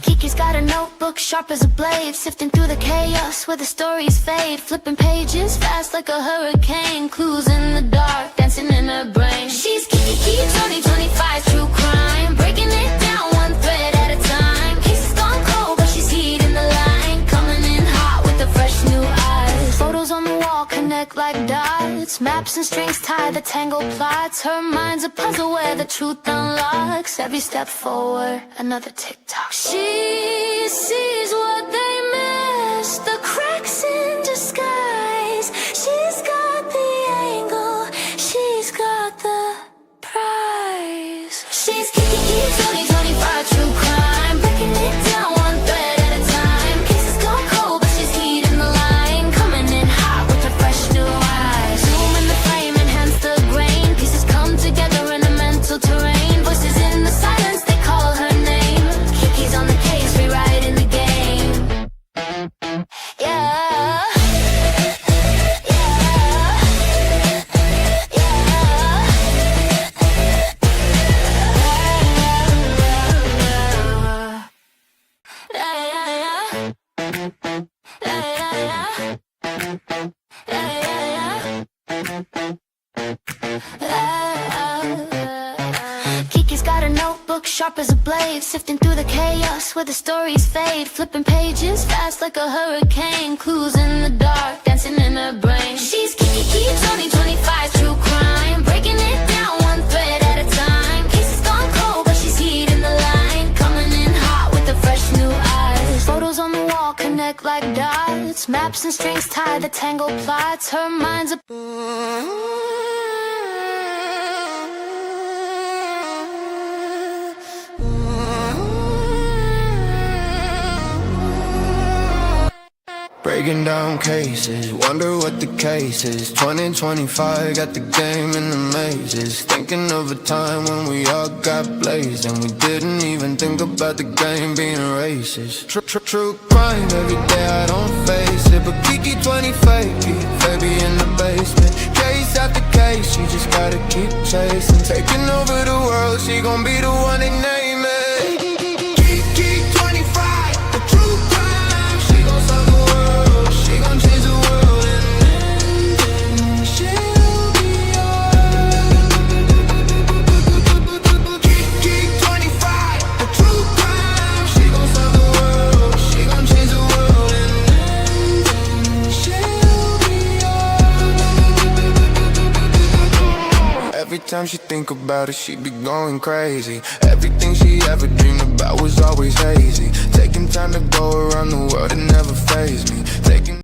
Kiki's got a notebook sharp as a blade, sifting through the chaos where the stories fade, flipping pages fast like a hurricane, clues in the dark dancing in her brain. She's Kiki 2025 true crime, breaking it down one thread at a time. Cases gone cold but she's heating the line, coming in hot with the fresh new eyes. Photos on the wall connect like dots, maps and strings tie the tangled plots. Her mind's a puzzle where the truth unlocks. Every step forward, another tick-tock. She sees what they miss, the cracks in disguise. She's got the angle, she's got the prize. She's Kiki 2025 true crime, breaking it down one thread at a time. Cases gone cold but she's heating the line, coming in hot with her fresh new eyes. Zoom in the frame, enhance the grain, pieces come together in a mental terrain. Voices in the silence, they call her name. Kiki's on the case, rewriting the game. Yeah. Kiki's got a notebook sharp as a blade, sifting through the chaos where the stories fade, flipping pages fast like a hurricane, clues in the dark dancing in her brain. She's Kiki 2025 true crime, breaking it down one thread at a time. Cases gone cold but she's heating the line, coming in hot with the fresh new eyes. Photos on the wall connect like dots, maps and strings tie the tangled plots. Her mind's a breaking down cases, wonder what the case is. 2025, got the game in the mazes. Thinking of a time when we all got blazed and we didn't even think about the game being racist. True crime, every day I don't face it, but Kiki 25, baby in the basement. Case after case, she just gotta keep chasing. Taking over the world, she gon' be the one they name it. Kiki 25, the true crime, she gon' solve the world, she gon' change the world, and then she'll be yours. Kiki 25, the true crime, she gon' solve the world, she gon' change the world, and then she'll be yours. Every time she think about it, she be going crazy. Everything she ever dreamed about was always hazy. Taking time to go around the world and never faze me. Taking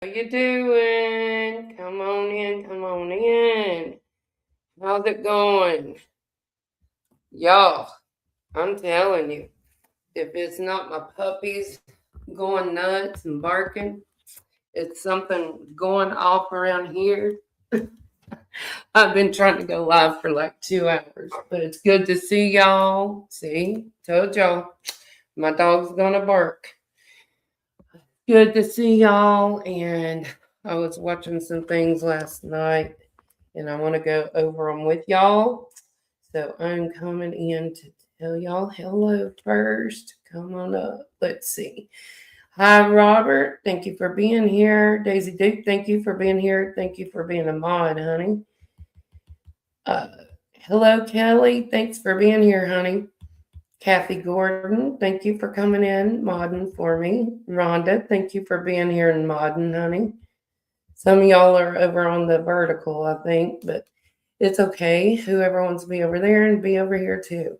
How you doing? Come on in, come on in. How's it going? Y'all, I'm telling you, if it's not my puppies going nuts and barking, it's something going off around here. I've been trying to go live for like 2 hours, but it's good to see y'all. See, told y'all, my dog's gonna bark. Good to see y'all, and I was watching some things last night, and I want to go over them with y'all. So I'm coming in to tell y'all hello first. Come on up. Let's see. Hi, Robert. Thank you for being here. Daisy Duke, thank you for being here. Thank you for being a mod, honey. Hello, Kelly. Thanks for being here, honey. Kathy Gordon, thank you for coming in, modding for me. Rhonda, thank you for being here and modding, honey. Some of y'all are over on the vertical, I think, but it's okay. Whoever wants to be over there and be over here too.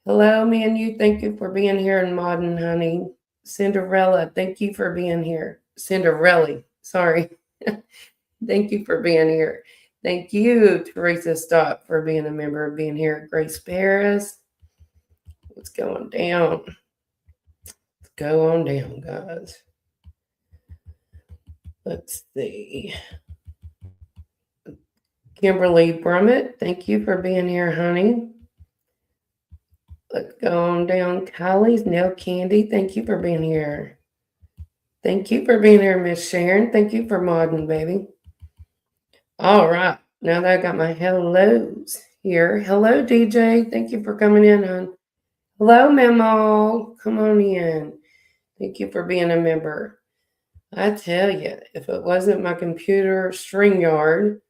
Hello, me and you. Thank you for being here and modding, honey. Cinderella, thank you for being here. Cinderella, sorry. Thank you for being here. Thank you, Teresa Stott, for being a member of being here. Grace Paris. What's going down? Let's go on down, guys. Let's see. Kimberly Brummett, thank you for being here, honey. Let's go on down. Kylie's Nail Candy, thank you for being here. Thank you for being here, Miss Sharon. Thank you for modding, baby. All right. Now that I got my hellos here. Hello, DJ. Thank you for coming in, hon. Hello, Memo. Come on in. Thank you for being a member. I tell you, if it wasn't my computer StreamYard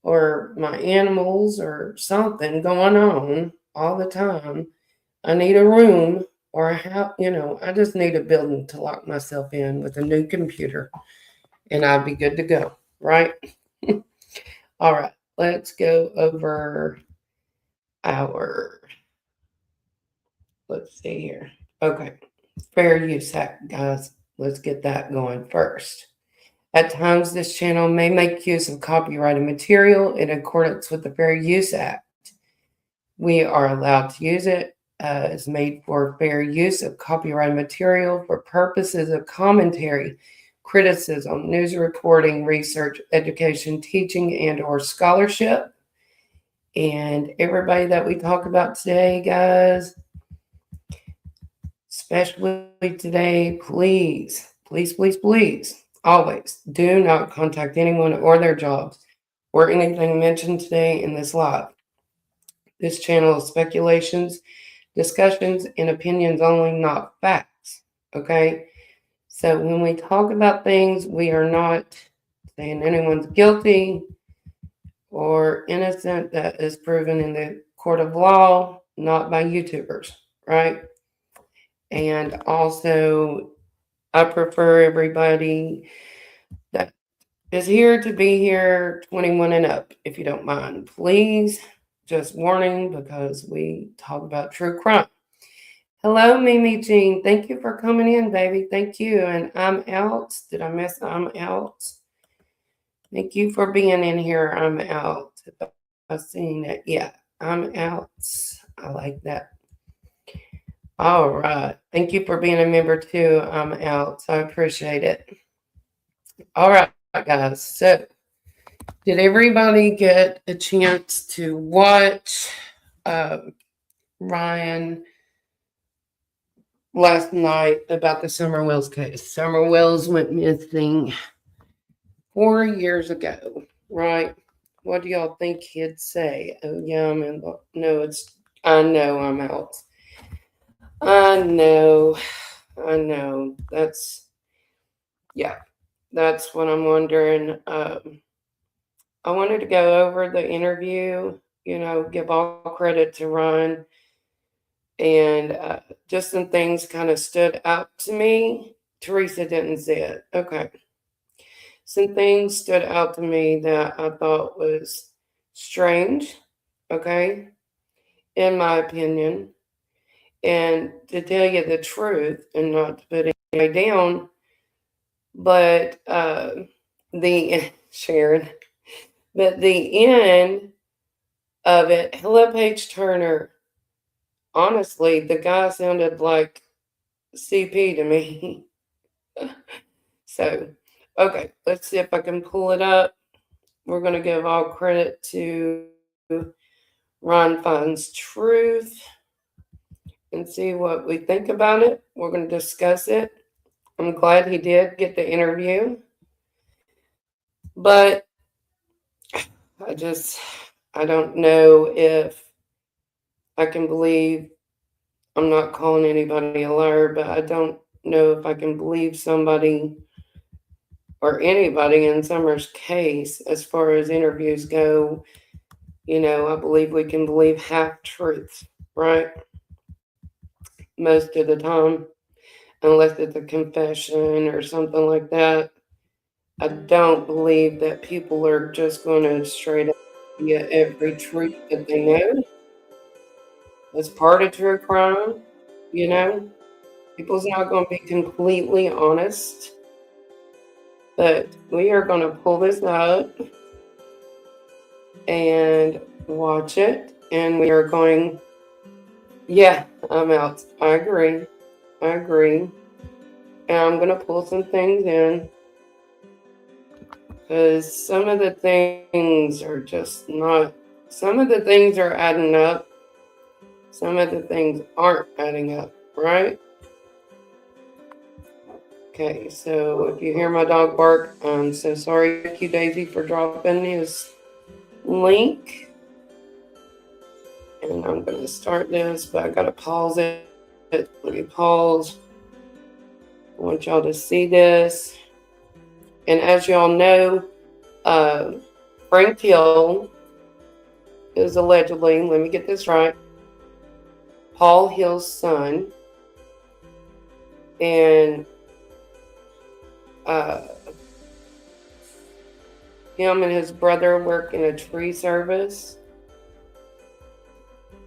or my animals or something going on all the time, I need a room or a house, I just need a building to lock myself in with a new computer and I'd be good to go, right? All right, let's go over let's see here. Okay, Fair Use Act, guys. Let's get that going first. At times, this channel may make use of copyrighted material in accordance with the Fair Use Act. We are allowed to use it. It's made for fair use of copyrighted material for purposes of commentary, criticism, news reporting, research, education, teaching, and or scholarship. And everybody that we talk about today, guys, especially today, please, please, please, please, always do not contact anyone or their jobs or anything mentioned today in this live. This channel is speculations, discussions, and opinions only, not facts. Okay? So when we talk about things, we are not saying anyone's guilty or innocent. That is proven in the court of law, not by YouTubers, right? And also, I prefer everybody that is here to be here 21 and up, if you don't mind. Please, just warning, because we talk about true crime. Hello, Mimi Jean. Thank you for coming in, baby. Thank you. And I'm out. Did I miss I'm out? Thank you for being in here. I'm out. If I've seen it. Yeah, I'm out. I like that. All right. Thank you for being a member too. I'm out. I appreciate it. All right, guys. So, did everybody get a chance to watch Ryan last night about the Summer Wells case? Summer Wells went missing 4 years ago, right? What do y'all think he'd say? Oh, yeah, I know I'm out. I know. That's what I'm wondering. I wanted to go over the interview, give all credit to Ron. And just some things kind of stood out to me. Teresa didn't say it. Okay. Some things stood out to me that I thought was strange, okay, in my opinion. And to tell you the truth and not to put anybody down, but Sharon, but the end of it, hello, Paige Turner. Honestly, the guy sounded like CP to me. So, okay, let's see if I can pull it up. We're going to give all credit to Ron Finds Truth and see what we think about it. We're going to discuss it. I'm glad he did get the interview. But I don't know if I can believe, I'm not calling anybody a liar, but I don't know if I can believe somebody or anybody in Summer's case as far as interviews go. I believe we can believe half truths, right? Most of the time, unless it's a confession or something like that. I don't believe that people are just going to straight up get every truth that they know. As part of true crime, people's not going to be completely honest. But we are going to pull this up and watch it. And we are going, yeah, I'm out. I agree. And I'm going to pull some things in. Because some of the things are just not, some of the things are adding up. Some of the things aren't adding up, right? Okay, so if you hear my dog bark, I'm so sorry. Thank you, Daisy, for dropping his link. And I'm going to start this, but I got to pause it. Let me pause. I want y'all to see this. And as y'all know, Frank Hill is allegedly, let me get this right, Paul Hill's son. And him and his brother work in a tree service.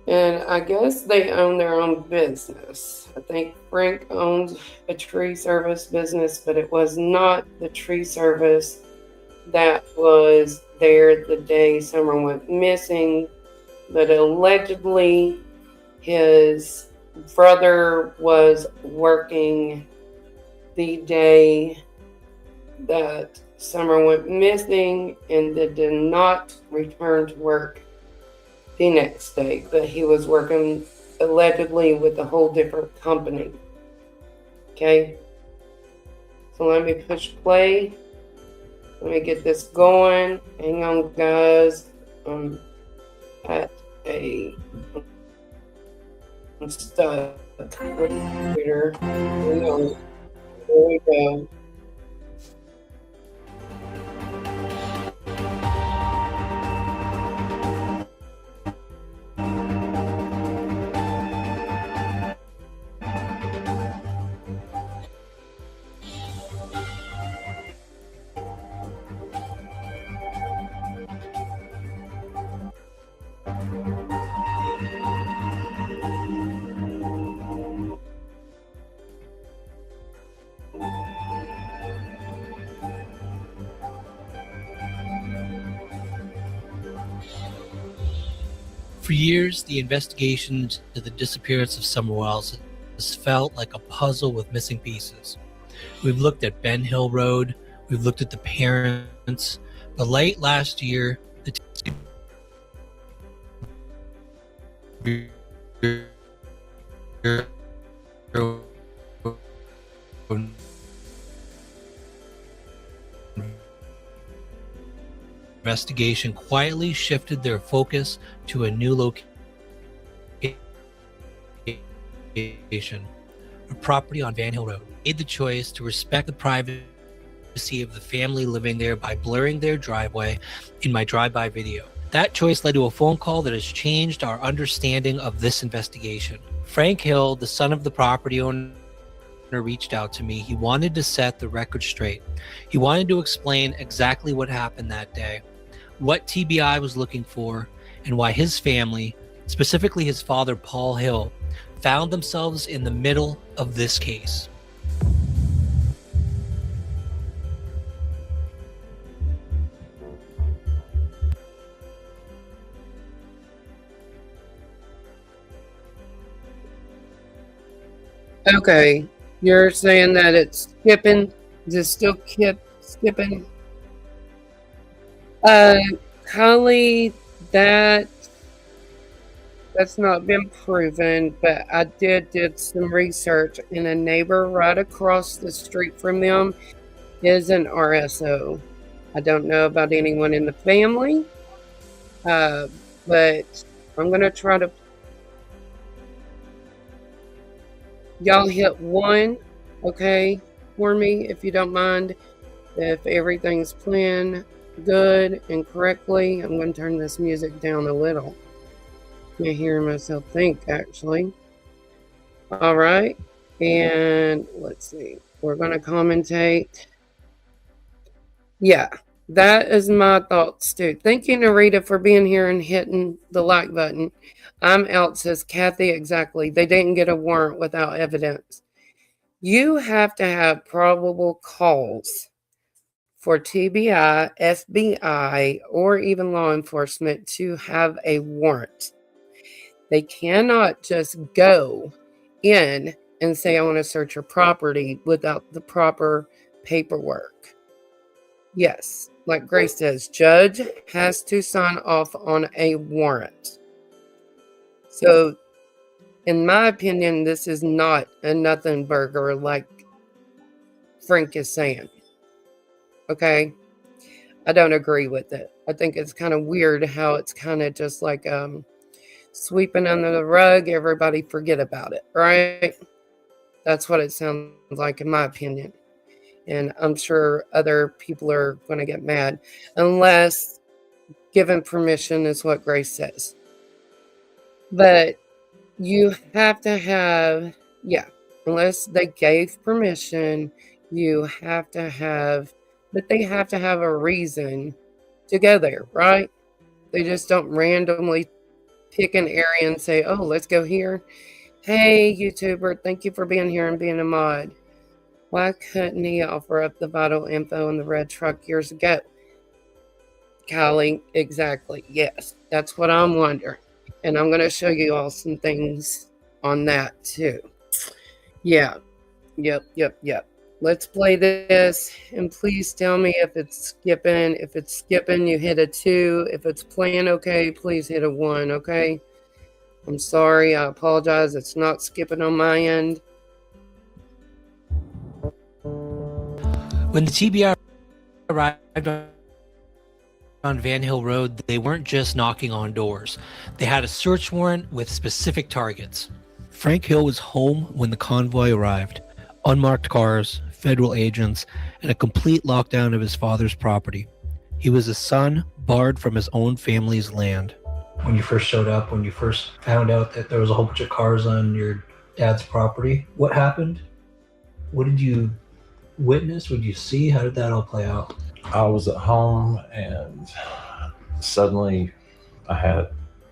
And I guess they own their own business. I think Frank owns a tree service business, but it was not the tree service that was there the day Summer went missing. But allegedly, his brother was working the day that Summer went missing and did not return to work the next day, but he was working allegedly with a whole different company. Okay, so let me push play. Let me get this going. Hang on, guys. I'm at a stud computer. Hang on. Here we go. For years, the investigation into the disappearance of Summer Wells has felt like a puzzle with missing pieces. We've looked at Ben Hill Road, we've looked at the parents, but late last year, the investigation quietly shifted their focus to a new location, a property on Van Hill Road. Made the choice to respect the privacy of the family living there by blurring their driveway in my drive-by video. That choice led to a phone call that has changed our understanding of this investigation. Frank Hill, the son of the property owner, reached out to me. He wanted to set the record straight. He wanted to explain exactly what happened that day, what TBI was looking for, and why his family, specifically his father, Paul Hill, found themselves in the middle of this case. Okay, you're saying that it's skipping? Is it still skipping? Holly, that's not been proven, but I did some research, and a neighbor right across the street from them is an RSO. I don't know about anyone in the family, but I'm gonna try to. Y'all hit 1, okay, for me, if you don't mind. If everything's playing good and correctly, I'm going to turn this music down a little. I hear myself think, actually. All right, and let's see. We're going to commentate. Yeah, that is my thoughts, too. Thank you, Narita, for being here and hitting the like button. I'm out, says Kathy, exactly. They didn't get a warrant without evidence. You have to have probable cause for TBI, FBI, or even law enforcement to have a warrant. They cannot just go in and say, I want to search your property without the proper paperwork. Yes, like Grace says, judge has to sign off on a warrant. So, in my opinion, this is not a nothing burger like Frank is saying. Okay? I don't agree with it. I think it's kind of weird how it's kind of just like sweeping under the rug. Everybody forget about it, right? That's what it sounds like, in my opinion. And I'm sure other people are going to get mad unless given permission is what Grace says. But you have to have, yeah, unless they gave permission, you have to have, but they have to have a reason to go there, right? They just don't randomly pick an area and say, oh, let's go here. Hey, YouTuber, thank you for being here and being a mod. Why couldn't he offer up the vital info in the red truck years ago? Callie, exactly. Yes, that's what I'm wondering. And I'm going to show you all some things on that too. Yeah. Yep. Let's play this. And please tell me if it's skipping. If it's skipping, you hit a 2. If it's playing okay, please hit a 1, okay? I'm sorry. I apologize. It's not skipping on my end. When the TBI arrived on Van Hill Road, they weren't just knocking on doors. They had a search warrant with specific targets. Frank Hill was home when the convoy arrived. Unmarked cars, federal agents, and a complete lockdown of his father's property. He was a son barred from his own family's land. When you first showed up, when you first found out that there was a whole bunch of cars on your dad's property, what happened? What did you witness? What did you see? How did that all play out? I was at home and suddenly I had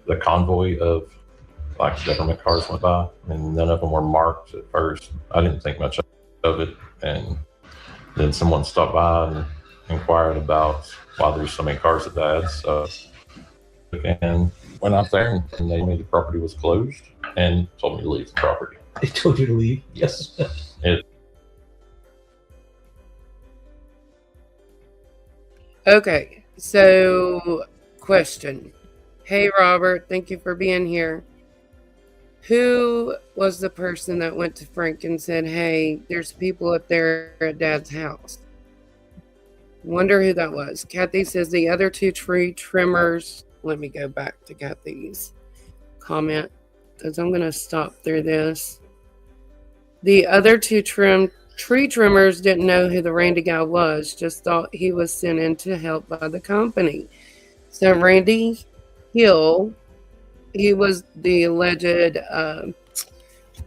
the convoy of like government cars went by and none of them were marked at first. I didn't think much of it. And then someone stopped by and inquired about why there's so many cars at Dad's. So, and went out there and they told me the property was closed and told me to leave the property. They told you to leave? Yes. Okay, so question. Hey, Robert, thank you for being here. Who was the person that went to Frank and said, hey, there's people up there at Dad's house? Wonder who that was. Kathy says the other 2 tree trimmers. Let me go back to Kathy's comment because I'm going to stop through this. The other 2 tree trimmers didn't know who the Randy guy was, just thought he was sent in to help by the company. So Randy Hill, he was the alleged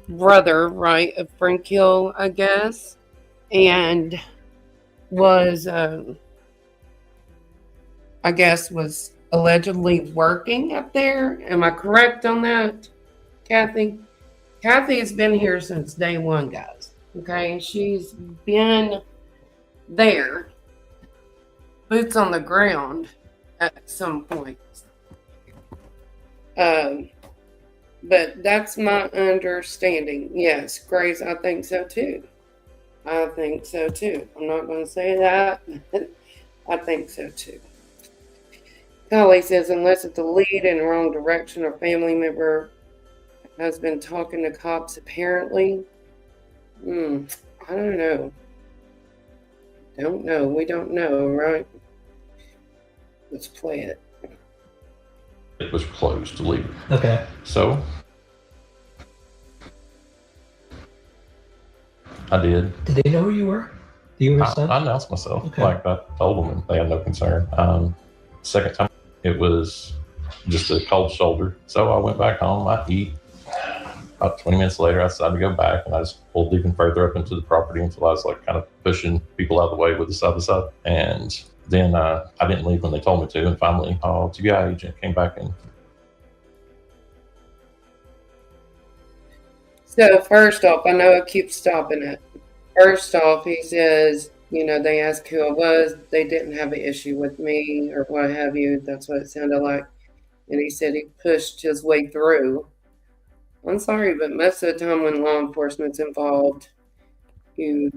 brother, right, of Frank Hill, I guess, and was, was allegedly working up there. Am I correct on that, Kathy? Kathy's been here since day one, guys. Okay, she's been there, boots on the ground at some point. But that's my understanding. Yes, Grace, I think so too. I'm not going to say that. I think so too. Holly says, unless it's a lead in the wrong direction or family member has been talking to cops apparently. I don't know. We don't know, right? Let's play it. It was closed to leave. Okay. So I did. Did they know who you were? You were son? I announced myself. Okay. Like I told them and they had no concern. Second time it was just a cold shoulder. So I went back home, I eat. About 20 minutes later, I decided to go back, and I just pulled even further up into the property until I was like kind of pushing people out of the way with the side by side. And then I didn't leave when they told me to. And finally, TBI agent came back and. So first off, I know I keep stopping it. First off, he says, they asked who I was. They didn't have an issue with me or what have you. That's what it sounded like. And he said he pushed his way through. I'm sorry, but most of the time when law enforcement's involved, you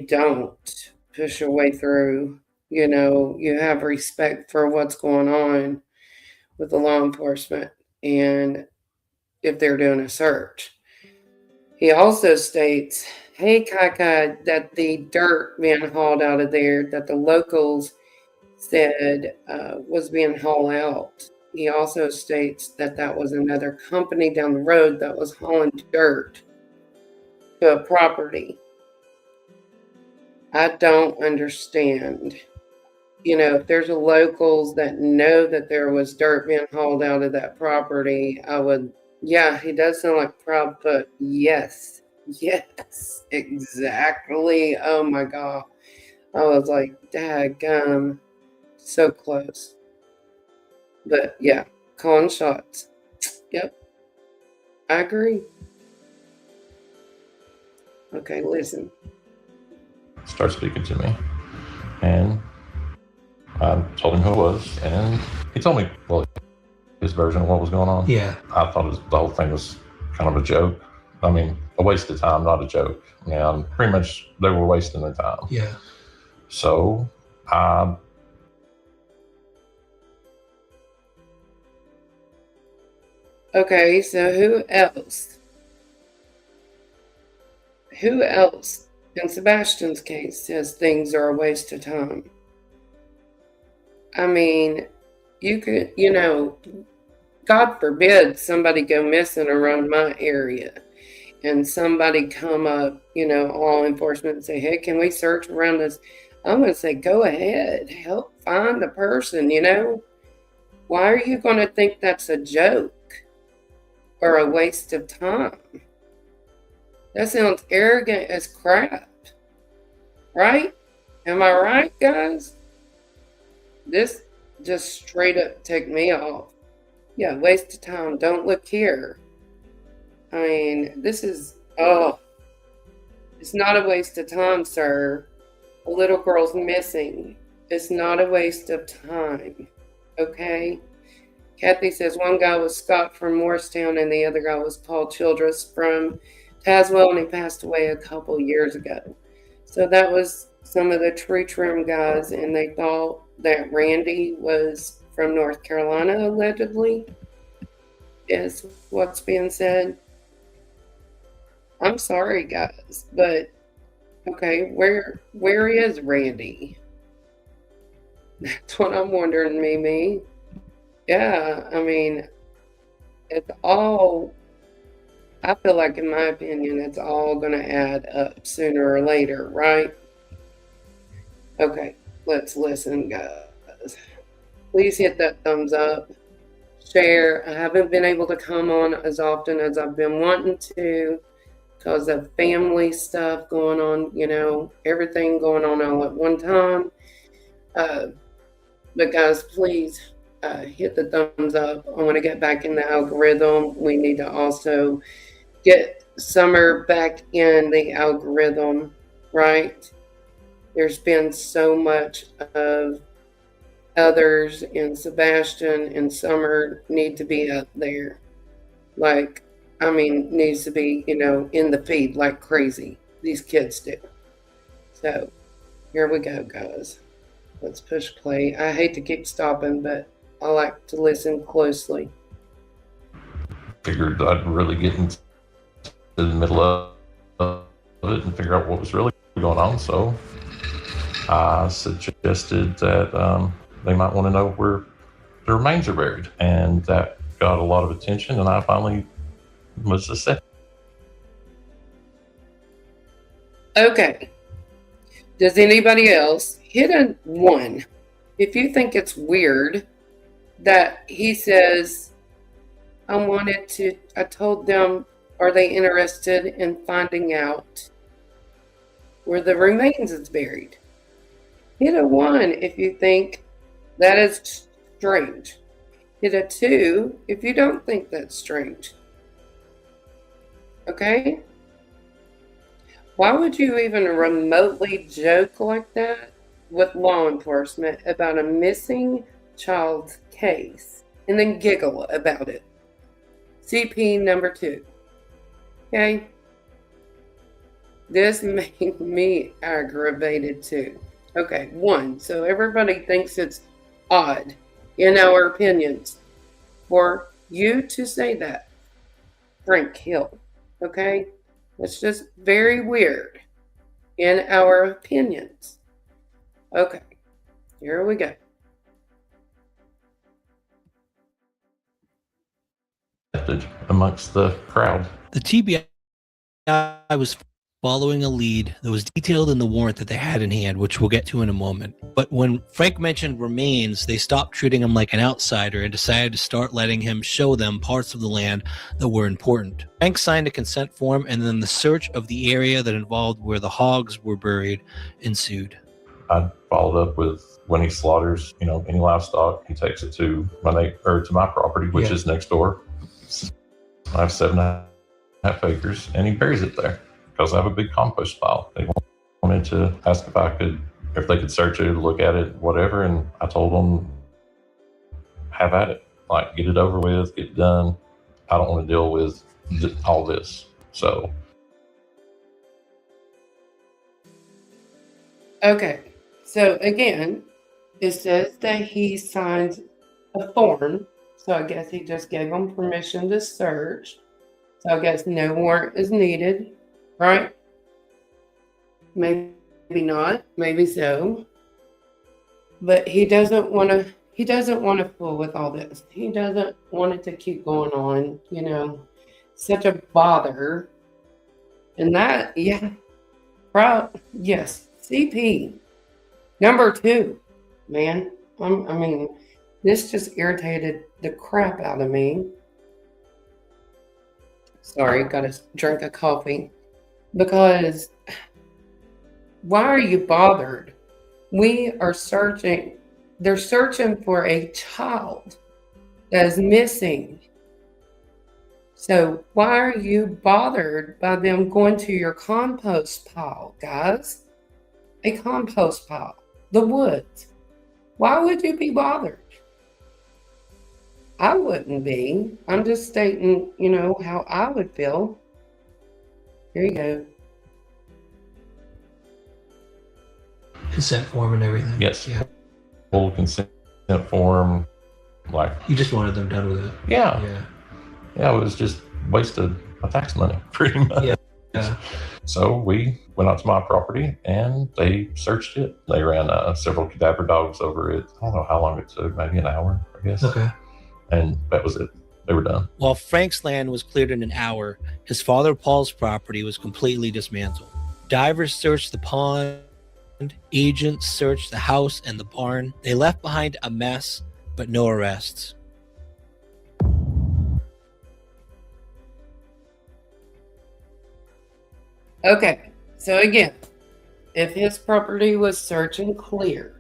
don't push your way through. You have respect for what's going on with the law enforcement and if they're doing a search. He also states, hey, Kaka, that the dirt being hauled out of there that the locals said was being hauled out. He also states that that was another company down the road that was hauling dirt to a property. I don't understand. You know, if there's a locals that know that there was dirt being hauled out of that property, I would, yeah, he does sound like proud, but yes, yes, exactly. Oh my God. I was like, daggum, so close. But yeah, calling shots. Yep, I agree. Okay, listen. Started speaking to me, and I told him who it was, and he told me, well, his version of what was going on. Yeah. I thought the whole thing was kind of a joke. I mean, a waste of time, not a joke. And pretty much they were wasting their time. Yeah. So I Okay, so who else? Who else in Sebastian's case says things are a waste of time? I mean, you could, you know, God forbid somebody go missing around my area and somebody come up, you know, law enforcement and say, hey, can we search around this? I'm going to say, go ahead, help find the person, you know? Why are you going to think that's a joke or a waste of time? That sounds arrogant as crap, right? Am I right, guys? This just straight up ticked me off. Yeah, waste of time. Don't look here. I mean, this is, oh, it's not a waste of time, sir. A little girl's missing. It's not a waste of time, okay? Kathy says one guy was Scott from Morristown and the other guy was Paul Childress from Tazewell, and he passed away a couple years ago. So that was some of the tree trim guys, and they thought that Randy was from North Carolina, allegedly, is what's being said. I'm sorry, guys, but okay, where is Randy? That's what I'm wondering, Mimi. Yeah, I mean, it's all, I feel like, in my opinion, it's all going to add up sooner or later, right? Okay, let's listen, guys. Please hit that thumbs up, share. I haven't been able to come on as often as I've been wanting to because of family stuff going on, you know, everything going on all at one time. But guys, please hit the thumbs up. I want to get back in the algorithm. We need to also get Summer back in the algorithm, right? There's been so much of others, and Sebastian and Summer need to be up there. Like, I mean, needs to be, you know, in the feed like crazy. These kids do. So, here we go, guys. Let's push play. I hate to keep stopping, but I like to listen closely. figured I'd really get into the middle of it and figure out what was really going on. So I suggested that they might want to know where the remains are buried. And that got a lot of attention, and I finally was the second. Okay. Does anybody else hit a 1 if you think it's weird that he says, I told them, are they interested in finding out where the remains is buried? Hit a 1 if you think that is strange. Hit a 2 if you don't think that's strange. Okay? Why would you even remotely joke like that with law enforcement about a missing child's case and then giggle about it? CP number 2. Okay? This made me aggravated too. Okay, 1. So everybody thinks it's odd in our opinions for you to say that. Frank Hill. Okay? It's just very weird in our opinions. Okay, here we go. Amongst the crowd. The TBI was following a lead that was detailed in the warrant that they had in hand, which we'll get to in a moment. But when Frank mentioned remains, they stopped treating him like an outsider and decided to start letting him show them parts of the land that were important. Frank signed a consent form, and then the search of the area that involved where the hogs were buried ensued. I followed up with when he slaughters, any livestock, he takes it to my property, which is next door. I have 7.5 acres, and he buries it there because I have a big compost pile. They wanted to ask if they could search it, look at it, whatever, and I told them, have at it. Like, get it over with, get it done. I don't want to deal with all this. So. Okay, so again, it says that he signed a form. So I guess he just gave them permission to search. So I guess no warrant is needed, right? Maybe not, maybe so. But he doesn't want to fool with all this. He doesn't want it to keep going on, such a bother. And that, yes, CP. Number 2, man. This just irritated the crap out of me. Sorry, got a drink of coffee. Because why are you bothered? We are searching. They're searching for a child that is missing. So why are you bothered by them going to your compost pile, guys? A compost pile. The woods. Why would you be bothered? I wouldn't be. I'm just stating, how I would feel. Here you go. Consent form and everything. Yes. Yeah. Full consent form. Like, You just wanted them done with it. yeah. Yeah. It was just wasted my tax money, pretty much. Yeah. So we went out to my property and they searched it. They ran several cadaver dogs over it. I don't know how long it took, maybe an hour, I guess. Okay. And that was it. They were done. While Frank's land was cleared in an hour, his father Paul's property was completely dismantled. Divers searched the pond, agents searched the house and the barn. They left behind a mess, but no arrests. Okay, so again, if his property was searched and cleared,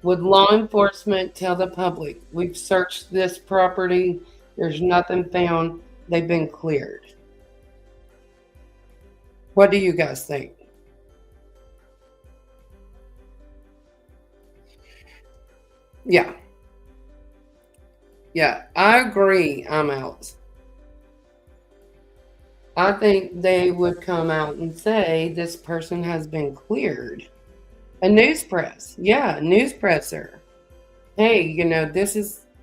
would law enforcement tell the public, we've searched this property, there's nothing found, they've been cleared? What do you guys think? Yeah, I agree, I'm out. I think they would come out and say this person has been cleared. A news press. Yeah, a news presser. Hey,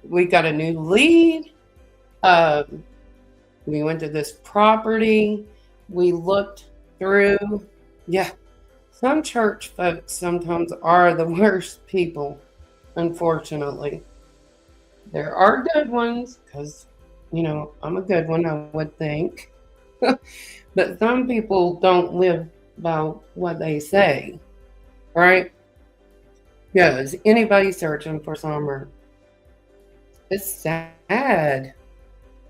we got a new lead. We went to this property. We looked through. Yeah, some church folks sometimes are the worst people, unfortunately. There are good ones, because, I'm a good one, I would think. But some people don't live by what they say, right? Yeah, is anybody searching for summer? It's sad.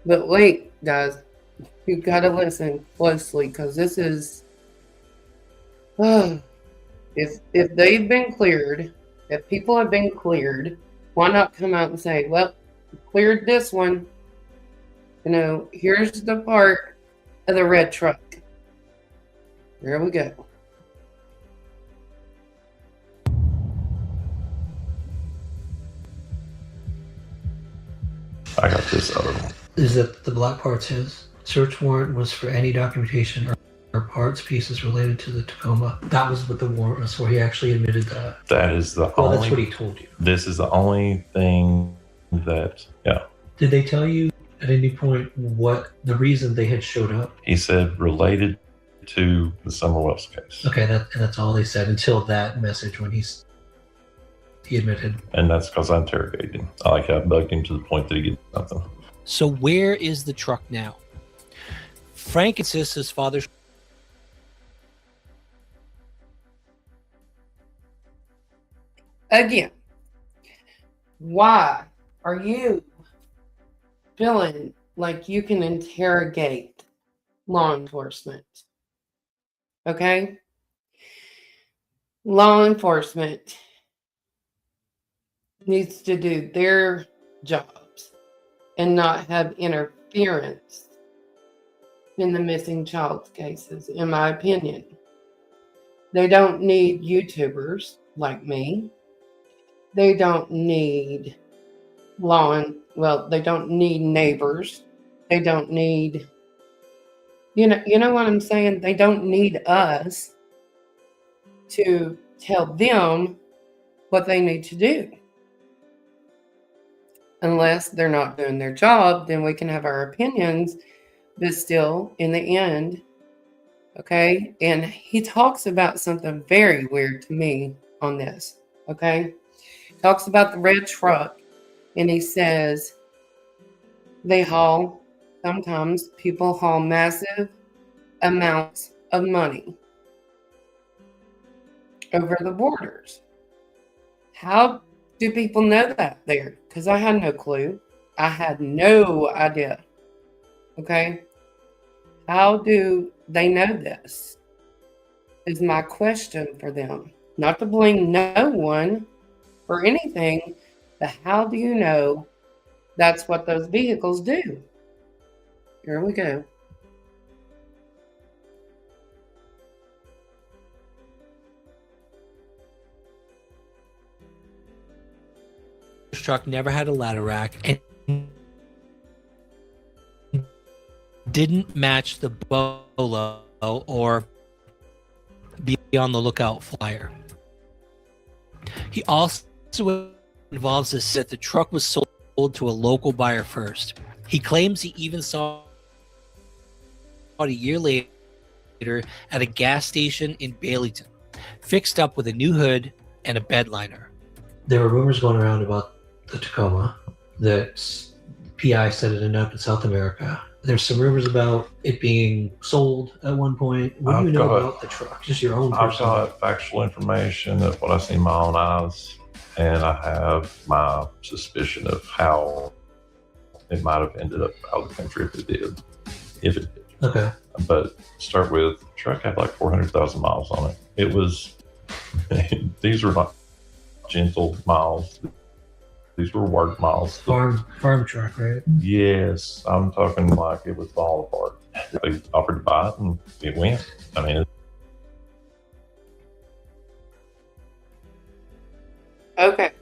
But wait, guys, you gotta listen closely, because this is, if they've been cleared, if people have been cleared, why not come out and say, well, cleared this one. Here's the part of the red truck. There we go. I got this other one. Is that the black part's his? Search warrant was for any documentation or parts, pieces related to the Tacoma. That was what the warrant was for. He actually admitted that. That is the Well, only. that's what he told you. This is the only thing that. Yeah. Did they tell you at any point what the reason they had showed up? He said related to the Summer Wells case. Okay, that's all they said until that message when he admitted. And that's because I interrogated him. I bugged him to the point that he gets something. So where is the truck now? Frank insists his father's Again, why are you feeling like you can interrogate law enforcement? Okay? Law enforcement needs to do their jobs and not have interference in the missing child cases, in my opinion. They don't need YouTubers like me. They don't need they don't need neighbors. They don't need, you know what I'm saying? They don't need us to tell them what they need to do. Unless they're not doing their job, then we can have our opinions, but still, in the end, okay? And he talks about something very weird to me on this, okay? Talks about the red truck, and he says sometimes people haul massive amounts of money over the borders. How do people know that there? Because I had no clue. I had no idea. Okay? How do they know this? Is my question for them. Not to blame no one for anything, but how do you know that's what those vehicles do? Here we go. truck never had a ladder rack and didn't match the BOLO or be on the lookout flyer. He also involves us that the truck was sold to a local buyer first. He claims he even saw it a year later at a gas station in Baileyton, fixed up with a new hood and a bed liner. There were rumors going around about the Tacoma that PI said it ended up in South America. There's some rumors about it being sold at one point. What do you know about the truck? Just your own personal. I've got factual information of what I see in my own eyes, and I have my suspicion of how it might have ended up out of the country if it did. Okay. But start with, the truck had like 400,000 miles on it. It was, these were not gentle miles. These were work miles. Farm truck, right? Yes, I'm talking like it was falling apart. They offered to buy it and it went. I mean, Okay.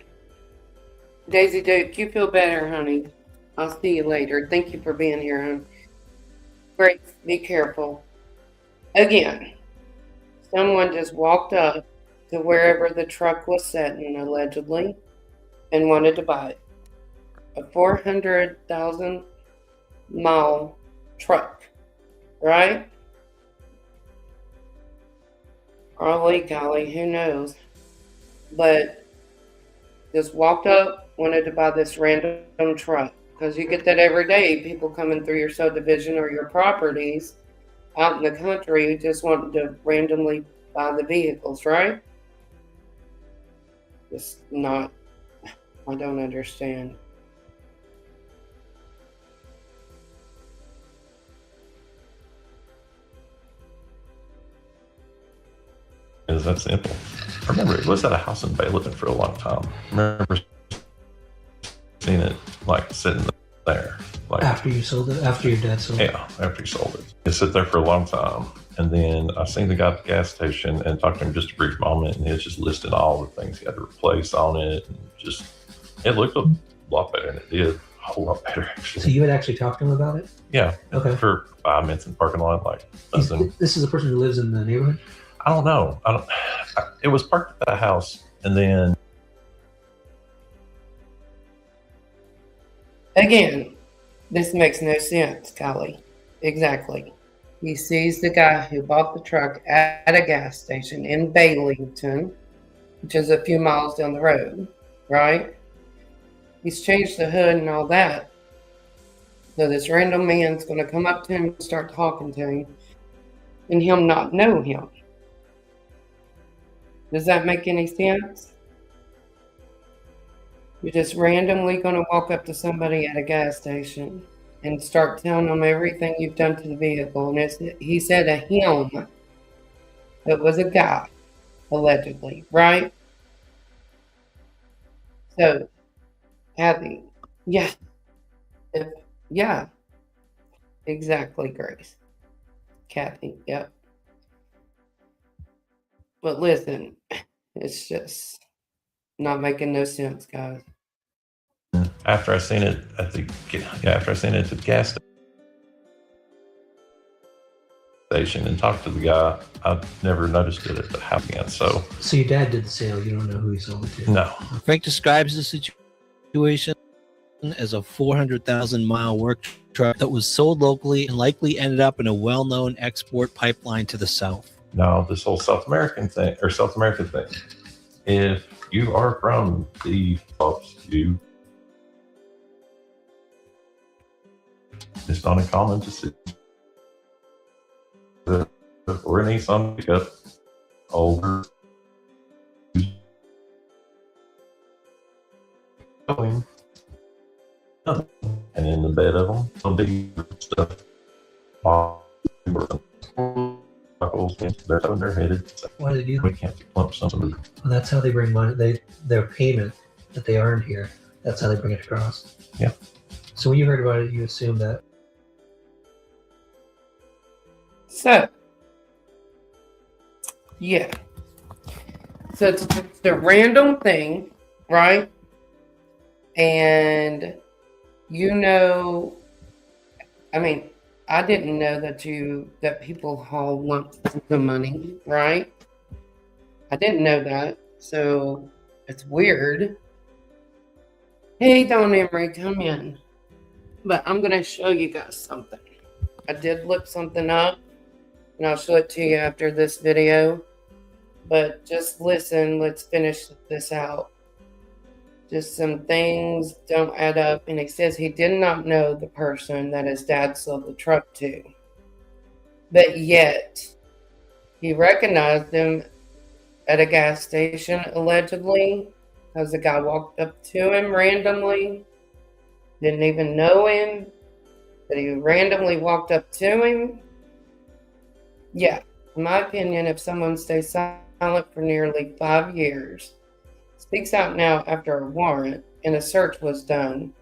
Daisy Duke, you feel better, honey. I'll see you later. Thank you for being here, hon. Grace, be careful. Again, someone just walked up to wherever the truck was sitting, allegedly, and wanted to buy it. A 400,000 mile truck, right? Golly, golly, who knows? But just walked up, wanted to buy this random truck. Because you get that every day, people coming through your subdivision or your properties out in the country just wanting to randomly buy the vehicles, right? Just not, I don't understand. it's that simple. I remember it was at a house in Baileyton for a long time. I remember seeing it like sitting there. Like, After you sold it? After your dad sold it? yeah, after he sold it. It sat there for a long time. And then I seen the guy at the gas station and talked to him just a brief moment, and he was just listing all the things he had to replace on it. And just, it looked a lot better than it did. A whole lot better, actually. So you had actually talked to him about it? Yeah. Okay. For 5 minutes in the parking lot, like nothing. This is a person who lives in the neighborhood? I don't know. It was parked at a house, and then Again, This makes no sense, Kylie. Exactly. He sees the guy who bought the truck at a gas station in Baileyton, which is a few miles down the road, right? He's changed the hood and all that. So this random man's going to come up to him and start talking to him, and him not know him. Does that make any sense? You're just randomly going to walk up to somebody at a gas station and start telling them everything you've done to the vehicle. And he said a him. It was a guy, allegedly, right? So, Kathy, yeah, yeah, exactly, Grace. Kathy, yep. But listen, it's just not making no sense, guys. After I seen it at the gas station and talked to the guy, I never noticed it at the house again. So your dad did the sale. You don't know who he sold it to. no, Frank describes the situation as a 400,000 mile work truck that was sold locally and likely ended up in a well-known export pipeline to the south. no, this whole South American thing. If you are from the folks, it's not uncommon to see or any Nissan pickup older going, and in the bed of them, some big stuff. They're they're headed. Why do they do We that? can't lump something. Well, that's how they bring money. Their payment that they earned here. That's how they bring it across. Yeah. So when you heard about it, you assumed that. So, yeah. So it's a random thing, right? And I mean, I didn't know that people haul lump sums of money, right? I didn't know that, so it's weird. Hey, Don Emery, come in. But I'm gonna show you guys something. I did look something up, and I'll show it to you after this video. But just listen, let's finish this out. Just some things don't add up. And he says he did not know the person that his dad sold the truck to. But yet, he recognized him at a gas station, allegedly, because the guy walked up to him randomly, didn't even know him, but he randomly walked up to him. Yeah, in my opinion, if someone stays silent for nearly 5 years, speaks out now after a warrant and a search was done,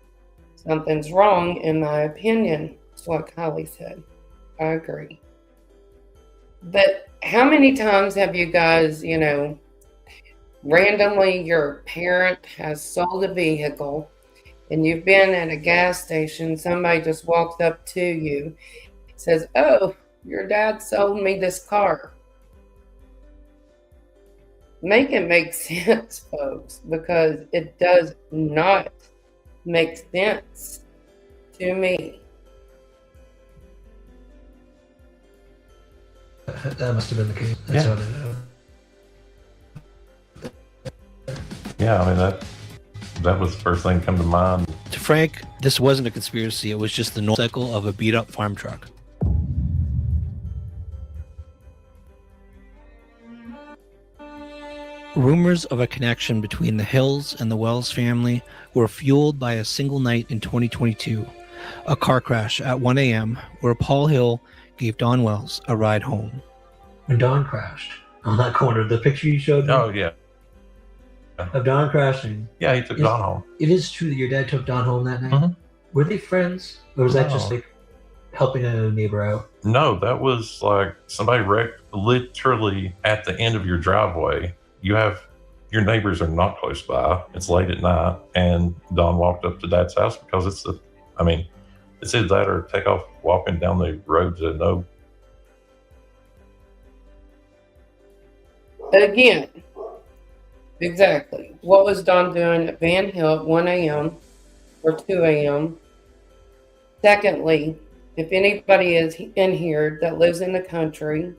something's wrong, in my opinion. That's what Kylie said. I agree. But how many times have you guys, randomly your parent has sold a vehicle and you've been at a gas station, somebody just walks up to you, says, "Oh, your dad sold me this car." Make it make sense, folks, because it does not make sense to me. That must have been the case. That's Yeah. how they know. Yeah, I mean that was the first thing come to mind. To Frank, this wasn't a conspiracy. It was just the normal cycle of a beat-up farm truck. Rumors of a connection between the Hills and the Wells family were fueled by a single night in 2022, a car crash at 1 a.m. where Paul Hill gave Don Wells a ride home. When Don crashed on that corner, the picture you showed me Oh yeah, of Don crashing, yeah. He took Don home. it is true that your dad took Don home that night. Mhm. Were they friends, or was that just No. like helping a neighbor out? No, that was like somebody wrecked literally at the end of your driveway. Your neighbors are not close by. It's late at night, and Don walked up to Dad's house because it's either that or take off walking down the roads that no. Again, exactly. What was Don doing at Van Hill at 1 a.m. or 2 a.m.? Secondly, if anybody is in here that lives in the country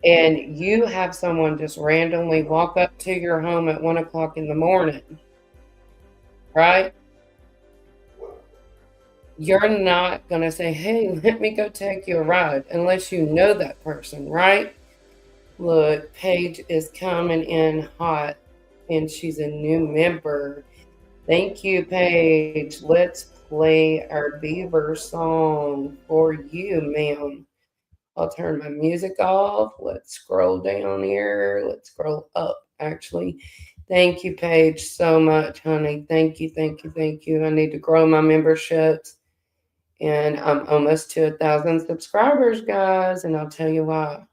and you have someone just randomly walk up to your home at 1 o'clock in the morning, right? You're not going to say, hey, let me go take you a ride unless you know that person, right? Look, Paige is coming in hot and she's a new member. Thank you, Paige. Let's play our Beaver song for you, ma'am. I'll turn my music off. Let's scroll down here. Let's scroll up, actually. Thank you, Paige, so much, honey. Thank you, thank you, thank you. I need to grow my memberships. And I'm almost to 1,000 subscribers, guys. And I'll tell you why.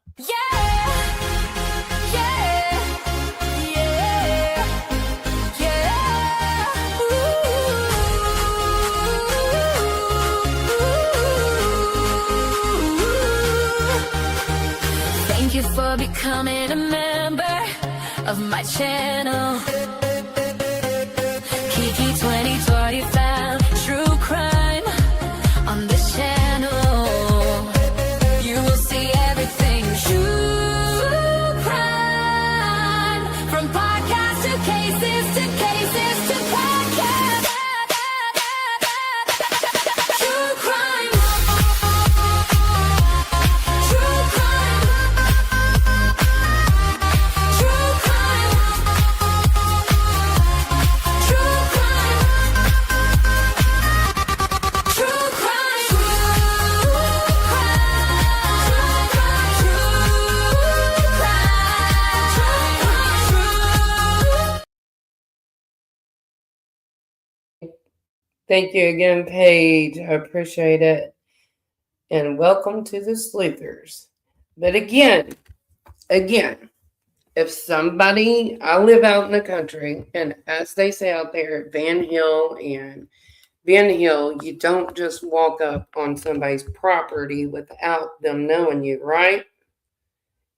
Thank you for becoming a member of my channel. Kiki 2025, true crime on this channel. You will see everything true crime, from podcast to cases to podcast. True crime. True crime. True crime. True crime. True crime. Thank you again, Paige. I appreciate it. And welcome to the Sleuthers. But again, if somebody, I live out in the country, and as they say out there, Van Hill and Ben Hill, you don't just walk up on somebody's property without them knowing you, right?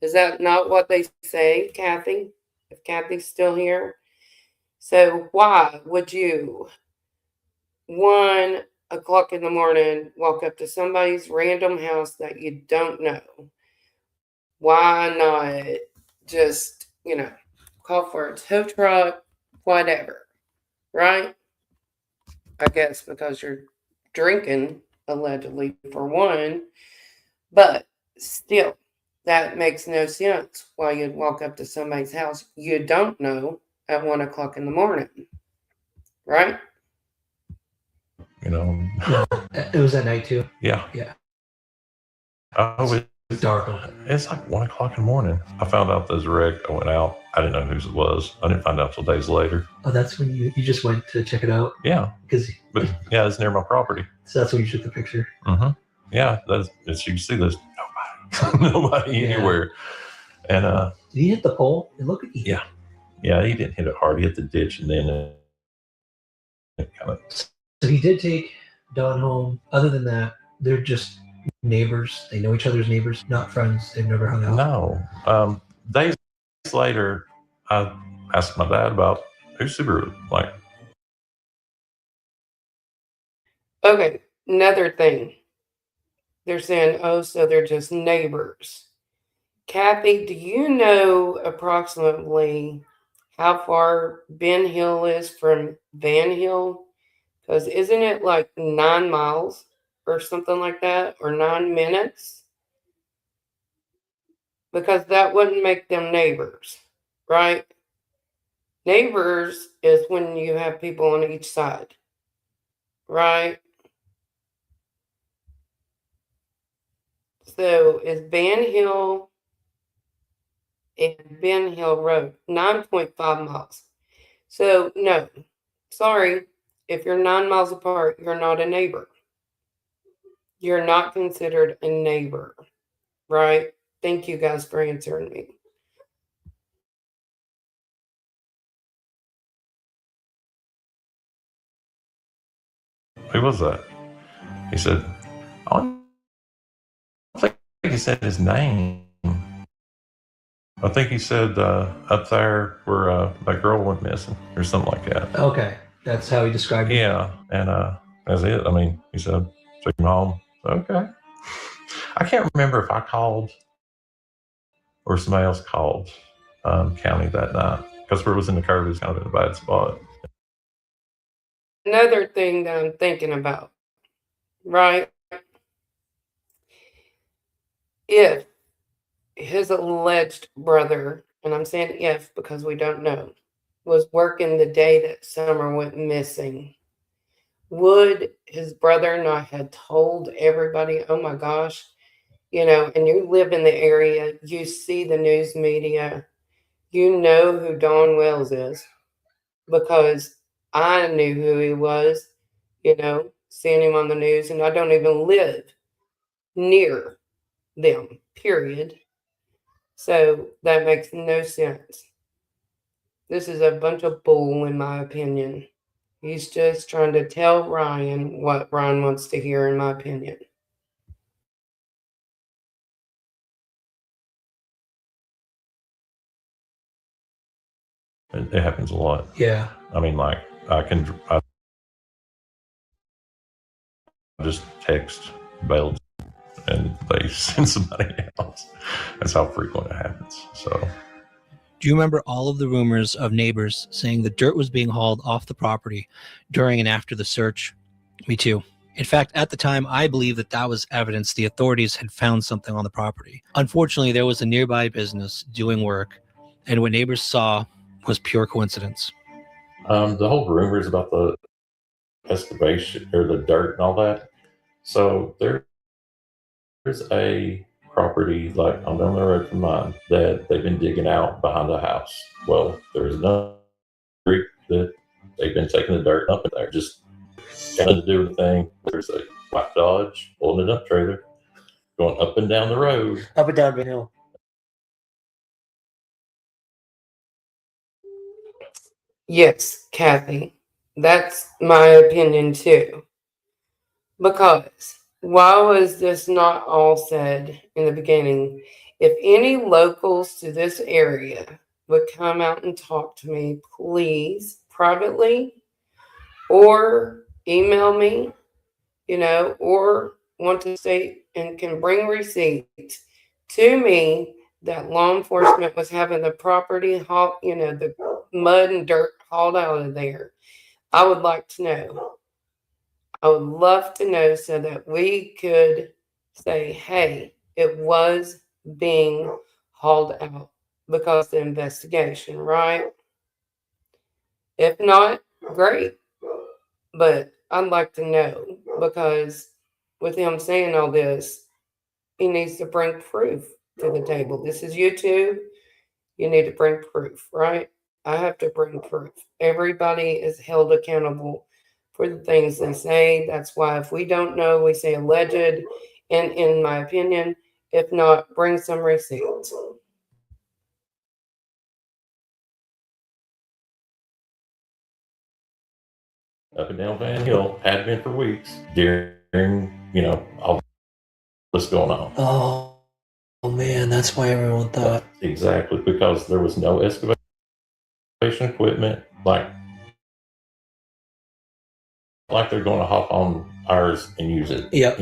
Is that not what they say, Kathy? If Kathy's still here? So why would you 1 o'clock in the morning walk up to somebody's random house that you don't know? Why not just, call for a tow truck, whatever, right? I guess because you're drinking, allegedly, for one, but still, that makes no sense why you'd walk up to somebody's house you don't know at 1 o'clock in the morning, right? It was at night too. Yeah. Yeah. Oh, It's dark. it's like 1 o'clock in the morning. I found out there's a wreck. I went out. I didn't know whose it was. I didn't find out till days later. Oh, that's when you just went to check it out? Yeah. But yeah, it's near my property. So that's when you took the picture? Mm-hmm. Yeah. As you can see, there's nobody anywhere. And did he hit the pole? It looked like he hit. Yeah, he didn't hit it hard. He hit the ditch, and then it kind of. So he did take Dawn home. Other than that, they're just neighbors. They know each other's neighbors, not friends. They've never hung out. No. Days later, I asked my dad about who's Subaru. Like, Okay, another thing. They're saying, oh, so they're just neighbors. Kathy, do you know approximately how far Ben Hill is from Van Hill? Because isn't it like 9 miles or something like that, or 9 minutes? Because that wouldn't make them neighbors, right? Neighbors is when you have people on each side, right? So is Van Hill and Ben Hill Road 9.5 miles? So no, sorry, if you're 9 miles apart, you're not a neighbor. You're not considered a neighbor, right? Thank you guys for answering me. who was that? He said, I don't think he said his name. I think he said up there where that girl went missing or something like that. Okay. That's how he described it. Yeah. And That's it. I mean, he said, take him home. Okay. I can't remember if I called or somebody else called county that night because where it was in the curve is kind of in a bad spot. Another thing that I'm thinking about, right? If his alleged brother, and I'm saying if because we don't know, was working the day that Summer went missing, would his brother not have told everybody, oh my gosh, and you live in the area, you see the news media, you know who Don Wells is because I knew who he was, seeing him on the news, and I don't even live near them, period. So that makes no sense. This is a bunch of bull, in my opinion. He's just trying to tell Ryan what Ryan wants to hear, in my opinion. It happens a lot. Yeah. I mean, like I just text bail and they send somebody else. That's how frequent it happens. So. Do you remember all of the rumors of neighbors saying the dirt was being hauled off the property during and after the search? Me too. In fact, at the time, I believe that was evidence the authorities had found something on the property. Unfortunately, there was a nearby business doing work, and what neighbors saw was pure coincidence. The whole rumors about the excavation or the dirt and all that. So there's a property like on down the road from mine that they've been digging out behind the house. Well, there's another creek that they've been taking the dirt up in there. Just got nothing to do with the thing. There's a white Dodge holding an up trailer going up and down the road. Up and down the hill. Yes, Kathy, that's my opinion too. Because why was this not all said in the beginning? If any locals to this area would come out and talk to me, please, privately, or email me, or want to say and can bring receipts to me that law enforcement was having the property hauled, the mud and dirt hauled out of there. I would like to know. I would love to know so that we could say, hey, it was being hauled out because of the investigation, right? If not, great. But I'd like to know because with him saying all this, he needs to bring proof to the table. This is YouTube. You need to bring proof, right? I have to bring proof. Everybody is held accountable for the things they say. That's why if we don't know, we say alleged. And in my opinion, if not, bring some receipts. Up and down Van Hill, had been for weeks during, all this going on. Oh man, that's why everyone thought. Exactly, because there was no excavation equipment, like they're going to hop on ours and use it. Yeah.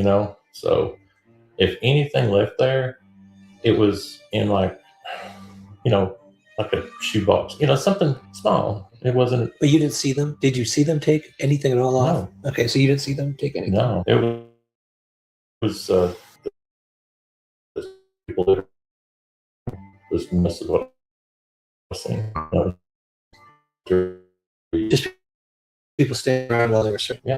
So if anything left there, it was in like a shoebox, something small. It wasn't. But you didn't see them? Did you see them take anything at all off? No. Okay, so you didn't see them take anything? No, it was the people that was most of what I was saying. Just people staying around while they were searching. Yeah.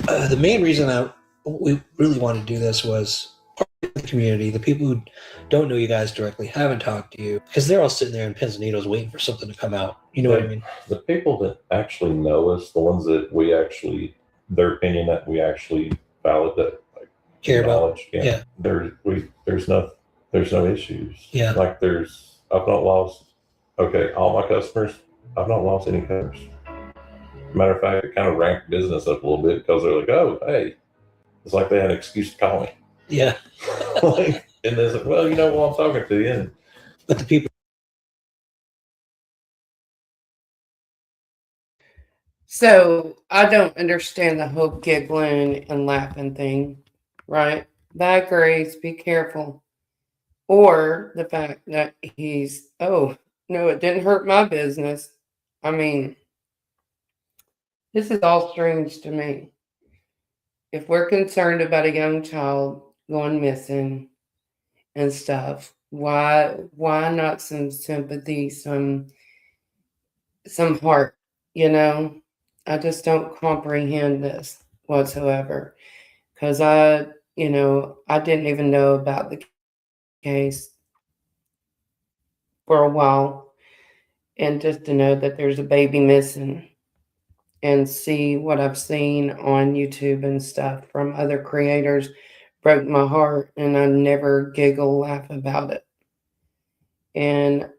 The main reason we really wanted to do this was part of the community, the people who don't know you guys directly, haven't talked to you, because they're all sitting there in pins and needles waiting for something to come out. You know what I mean? The people that actually know us, the ones that we actually, their opinion that we actually valid, that Care about. knowledge, Yeah. There's no issues. Yeah. Like I've not lost. Okay, all my customers, I've not lost any customers. Matter of fact, it kind of ramped business up a little bit because they're like, oh, hey, it's like they had an excuse to call me. Yeah. And they said, well, I'm talking to you. And But the people, So I don't understand the whole giggling and laughing thing, right? Bad grades, be careful. Or the fact that he's, oh, no, it didn't hurt my business. I mean, this is all strange to me. If we're concerned about a young child going missing and stuff, why not some sympathy, some heart, you know? I just don't comprehend this whatsoever. Because I didn't even know about the case for a while. And just to know that there's a baby missing and see what I've seen on YouTube and stuff from other creators broke my heart, and I never giggle, laugh about it. And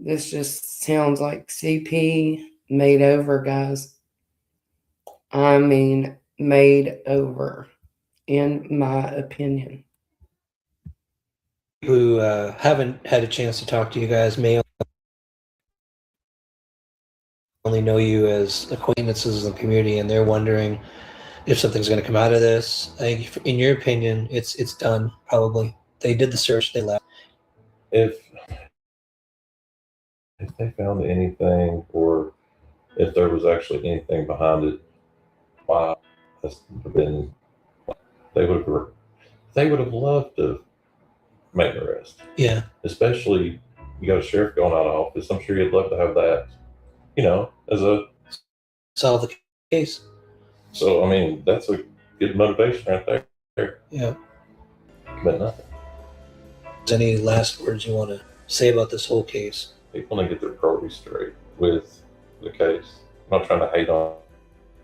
this just sounds like CP made over, guys. I mean, made over, in my opinion. Who haven't had a chance to talk to you guys may only know you as acquaintances in the community, and they're wondering if something's going to come out of this. I think, in your opinion, it's done. Probably they did the search, they left. If they found anything, or if there was actually anything behind it, why has there been? They would have loved to make an arrest. Yeah, Especially you got a sheriff going out of office. I'm sure you'd love to have that, as a. solve the case. So I mean, that's a good motivation right there. Yeah. But nothing. Any last words you want to say about this whole case? People need to get their priorities straight with the case. I'm not trying to hate on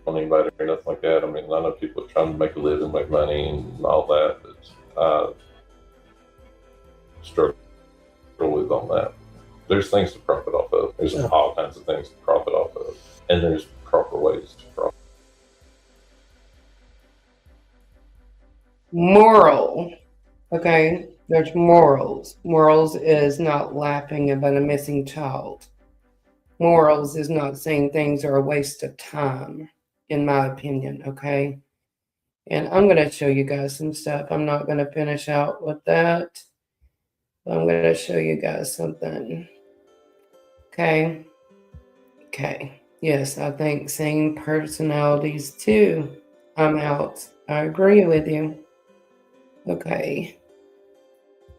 anybody or nothing like that. I mean, I know people are trying to make a living, make money, and all that, but I struggle with on that. There's things to profit off of. There's all kinds of things to profit off of, and there's proper ways to profit. Moral. Okay, there's morals. Morals is not laughing about a missing child. Morals is not saying things are a waste of time, in my opinion, okay? And I'm going to show you guys some stuff. I'm not going to finish out with that. I'm going to show you guys something. Okay. Yes, I think same personalities too. I'm out. I agree with you. Okay.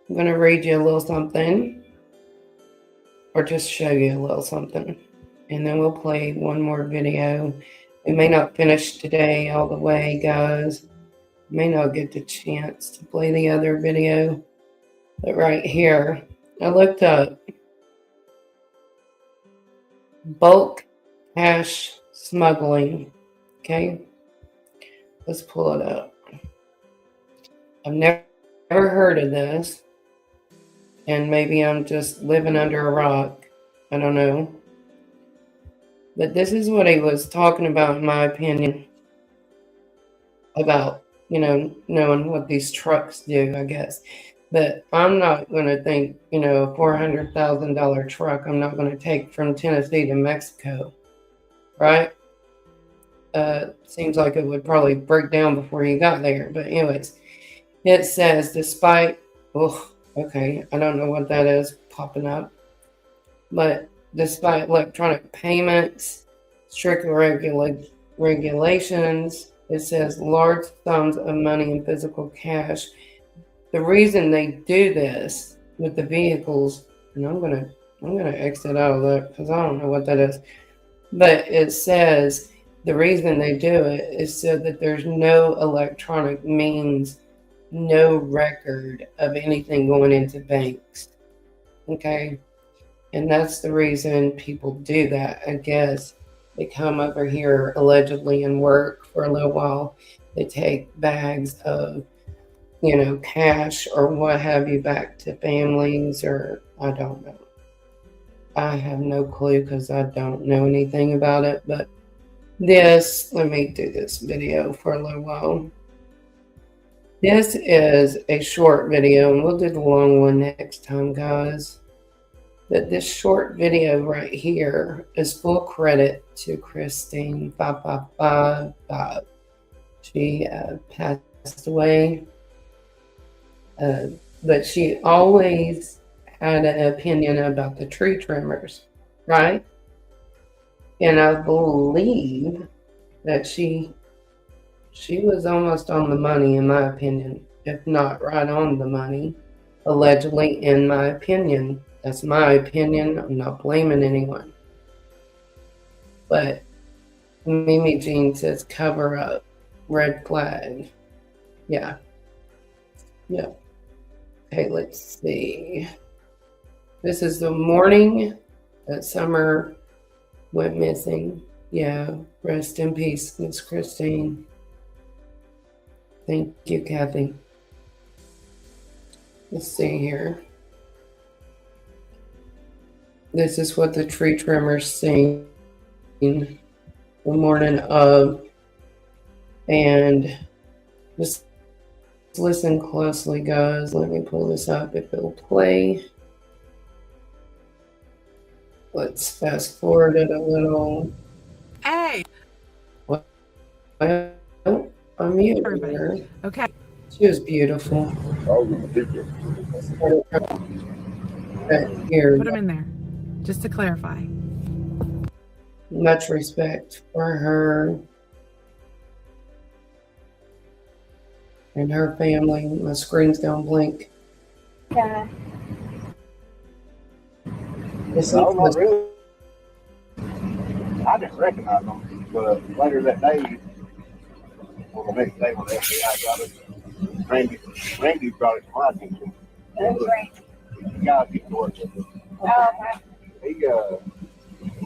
I'm going to read you a little something, or just show you a little something, and then we'll play one more video. We may not finish today all the way, guys. May not get the chance to play the other video, but right here, I looked up bulk cash smuggling. Okay, let's pull it up. I've never heard of this, and maybe I'm just living under a rock. I don't know. But this is what he was talking about, in my opinion, about, knowing what these trucks do, I guess. But I'm not going to think, a $400,000 truck I'm not going to take from Tennessee to Mexico, right? Seems like it would probably break down before you got there. But anyways, it says, despite, okay, I don't know what that is popping up. But despite electronic payments, strict regulations, it says large sums of money in physical cash. The reason they do this with the vehicles, and I'm gonna exit out of that because I don't know what that is. But it says the reason they do it is so that there's no electronic means, no record of anything going into banks. Okay? And that's the reason people do that, I guess. They come over here allegedly and work for a little while. They take bags of, cash or what have you back to families, or I don't know. I have no clue because I don't know anything about it. But let me do this video for a little while. This is a short video, and we'll do the long one next time, guys. But this short video right here is full credit to Christine 5555. She passed away, but she always had an opinion about the tree trimmers, right? And I believe that she was almost on the money, in my opinion, if not right on the money, allegedly, in my opinion. That's my opinion. I'm not blaming anyone. But Mimi Jean says cover up, red flag. Yeah. Yeah. Okay, let's see. This is the morning that Summer went missing. Yeah, rest in peace, Miss Christine. Thank you, Kathy. Let's see here. This is what the tree trimmers sing the morning of. And just listen closely, guys. Let me pull this up if it'll play. Let's fast forward it a little. Hey. Well, I'm muting her. Okay. She was beautiful. Here, Put them in there. Just to clarify. much respect for her and her family. My screen's don't blink. Yeah. This No, is not really. I didn't recognize them, but later that day, or the next day when the FBI got it, Randy brought it to my attention. That's great. The guy used to work with us. Oh, okay.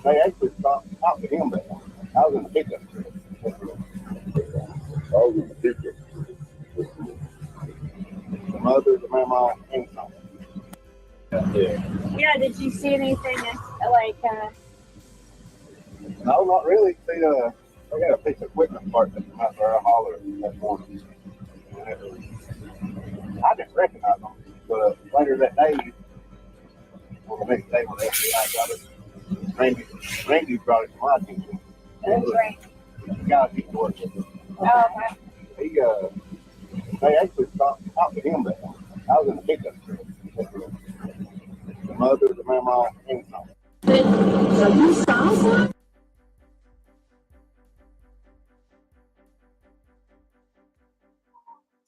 They actually stopped to him that morning. I was in the pickup truck. The mother, the mama, and son. Yeah. Yeah, did you see anything like, No, not really. They got a piece of equipment part that came out there. I hollered that morning. I didn't recognize them, but later that day, or the next day when the FBI got it, Randy brought it to my attention. that's great. The guy used to work with us. Oh, okay. They actually stopped to him that morning. I was in the pickup truck. The mother, the mama, and son. So you saw some?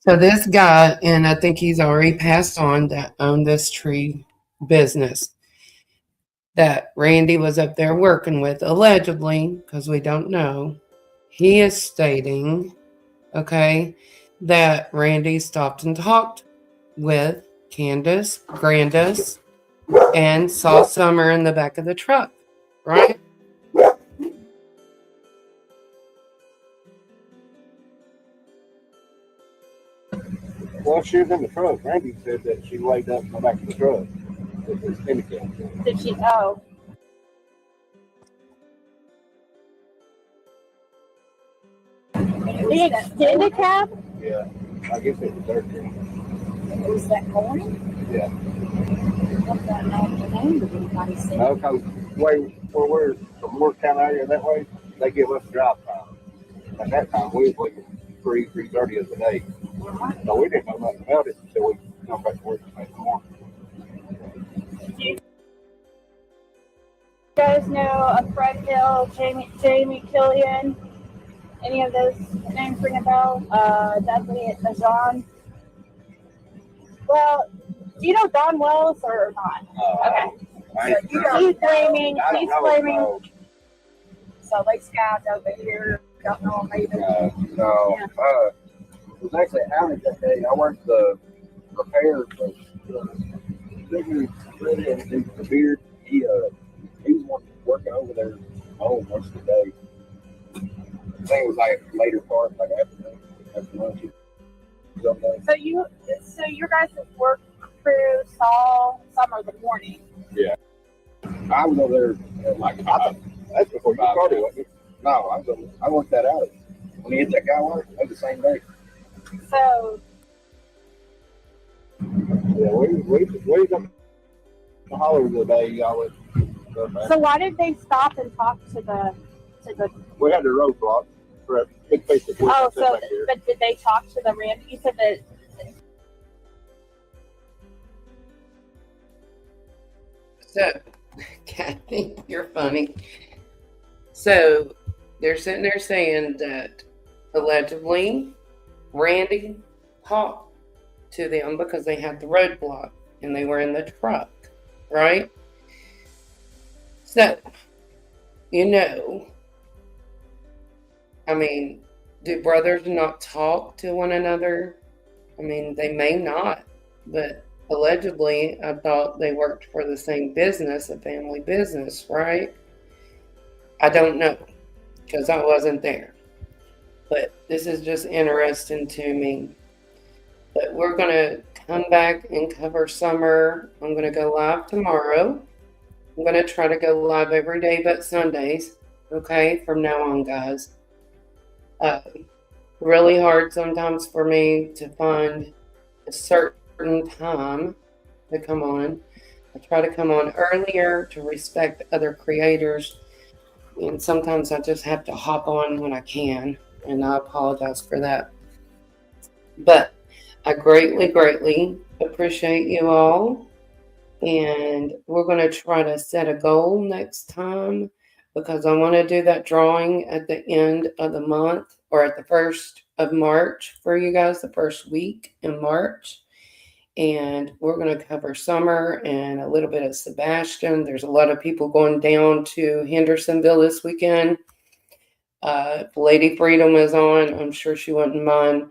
So this guy, and I think he's already passed on, that owned this tree business that Randy was up there working with, allegedly, because we don't know. He is stating, okay, that Randy stopped and talked with Candace Grandis and saw Summer in the back of the truck, right? Well, she was in the truck. Randy said that she laid up in the back of the truck with his chemical. Did she? Oh. Did it extend a cab? Yeah, I guess it was 13. Was that morning? Yeah. What that name did anybody say? No, because where we're from North Carolina area that way, they give us drive time. At that time, we was leaving 3:30 of the day. So we didn't know nothing about it until we come back to work the next morning. You guys know a Fred Hill, Jamie Killian? Any of those names ring a bell? Dudley John. Well, do you know Don Wells or not? Okay. He's claiming. So these guys over here don't know him either. No. Yeah. It was actually outage that day. I worked the repair for the beard. He was working over there home most of the day. I think it was like later part, like after lunch. So your guys' work crew saw Summer the morning. Yeah. I was over there at like 5. That's before you started, wasn't it? No, I worked that out. When he hit that guy work, that was the same day. So Yeah, we got holler the day y'all would go back. So why did they stop and talk to the? We had the roadblock for a big piece of wood. Oh, so back here. but did they talk to the random? You said that. So, Kathy, you're funny. So, they're sitting there saying that allegedly Randy talked to them because they had the roadblock and they were in the truck, right? So, you know, I mean, do brothers not talk to one another? I mean, they may not, but allegedly, I thought they worked for the same business, a family business, right? I don't know, because I wasn't there. But this is just interesting to me. But we're going to come back and cover summer. I'm going to go live tomorrow. I'm going to try to go live every day but Sundays, okay, from now on, guys. Really hard sometimes for me to find a certain time to come on. I try to come on earlier to respect other creators, and sometimes I just have to hop on when I can, and I apologize for that. But I greatly appreciate you all, and we're going to try to set a goal next time, because I want to do that drawing at the end of the month or at the 1st of March for you guys, the first week in March. And we're going to cover summer and a little bit of Sebastian. There's a lot of people going down to Hendersonville this weekend. If Lady Freedom is on, I'm sure she wouldn't mind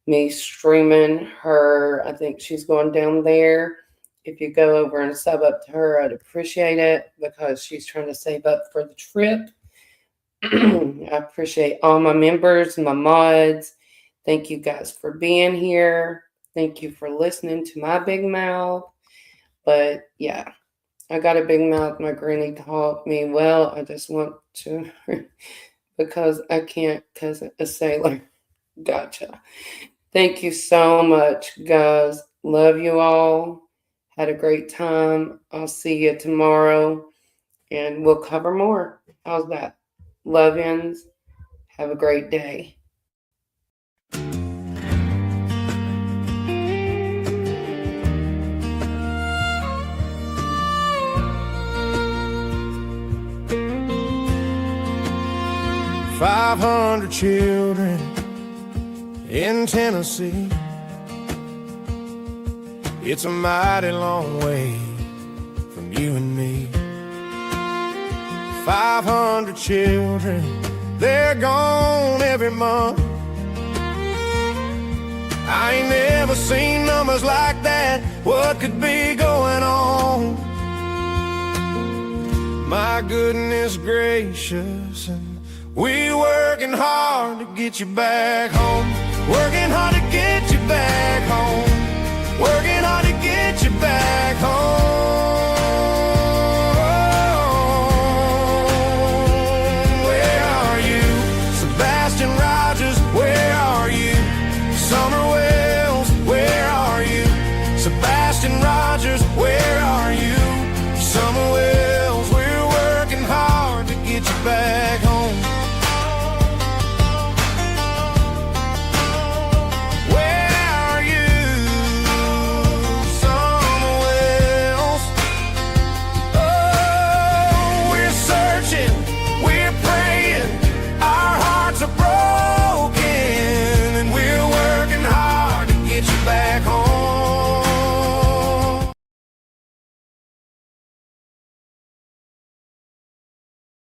me streaming her. I think she's going down there. If you go over and sub up to her, I'd appreciate it, because she's trying to save up for the trip. I appreciate all my members, my mods. Thank you guys for being here. Thank you for listening to my big mouth. But yeah, I got a big mouth. My granny taught me, well, I just want to, because I can't, because a sailor. Gotcha. Thank you so much, guys. Love you all. Had a great time. I'll see you tomorrow, and we'll cover more. How's that? Love-ins. Have a great day. $500 children in Tennessee. It's a mighty long way from you and me. 500 children, they're gone every month. I ain't never seen numbers like that. What could be going on? My goodness gracious, and we working hard to get you back home. Working hard to get you back home. Working hard to get you back home.